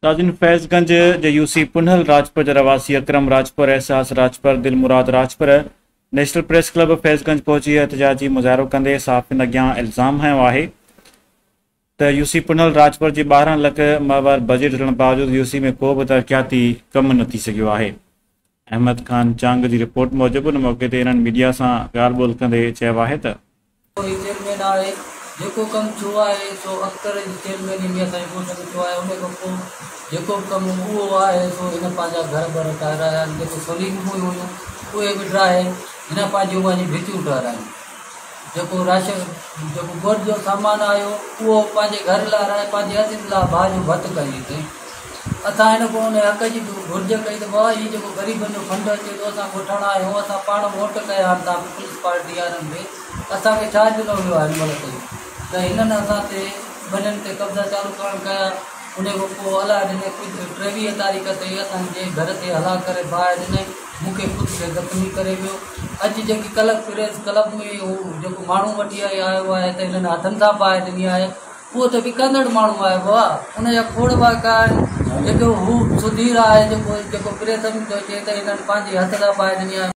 नाज़रीन, फैज़गंज जे यूसी पुनहल राजपुर जा रवासी Akram Rajpur, Ehsaas Rajpur, Dilmurad Rajpur national press club Faizganj पहुंची एहतजाजी मुज़ाहिरो कंदे साफ़िन अॻियां इल्ज़ाम हयो आहे त यूसी पुनहल राजपुर जी 12 लख माहवार बजट हुजण बावजूद यूसी में को बि तरक़ियाती कम न थी सघियो आहे। अहमद खान चांग जी रिपोर्ट मूजिबि उन मौक़े ते इन्हनि मीडिया सां ॻाल्हि ॿोल कंदे चयो आहे त चेयरमैन आहे जेको कमु थियो आहे सो अख़्तर जी चेयरमैन में असांजे ॻोठ में थियो आहे। उन खां पोइ जेको बि कमु उहो आहे सो हिन पंहिंजा घर बर ठाहिराया आहिनि। जेको सोलिंग हुयूं उहे बि ठाहे हिन पंहिंजियूं पंहिंजी भितियूं ठाहिरायूं। जेको राशन जेको गोॾ जो सामान आयो उहो पंहिंजे घर लाइ रहे पंहिंजे हथनि लाइ भाॼियूं भत कई अथई। असां हिन को उन हक़ जी घुर्ज कई त बाबा हीअ जेको ग़रीबनि जो फंड अचे थो असां वठण आहियूं, असां पाण वोट कया आहिनि तव्हां पीपल्स पार्टी वारनि खे, असांखे छा ॾिनो वियो आहे हिन महिल ताईं त हिननि असां ते ॿिन्हिनि ते कब्ज़ा चालू करणु कया। उन खां पोइ हला ॾिनई कुझु 23 तारीख़ ते असांजे घर ते हला करे ॿाहिरि ॾिनई, मूंखे ख़ुदि खे ज़ख़्मी करे वियो। अॼु जेकी कलक प्रेस क्लब में हू जेको माण्हू वठी आयो आहे त हिननि हथनि सां पाए ॾिनी आहे, उहो त विकंदड़ माण्हू आहे बाबा। उनजा खोड़ वाका आहिनि जेको हू सुधीर आहे जेको प्रेस में थो अचे त हिननि पंहिंजे हथ सां पाए ॾिनी आहे।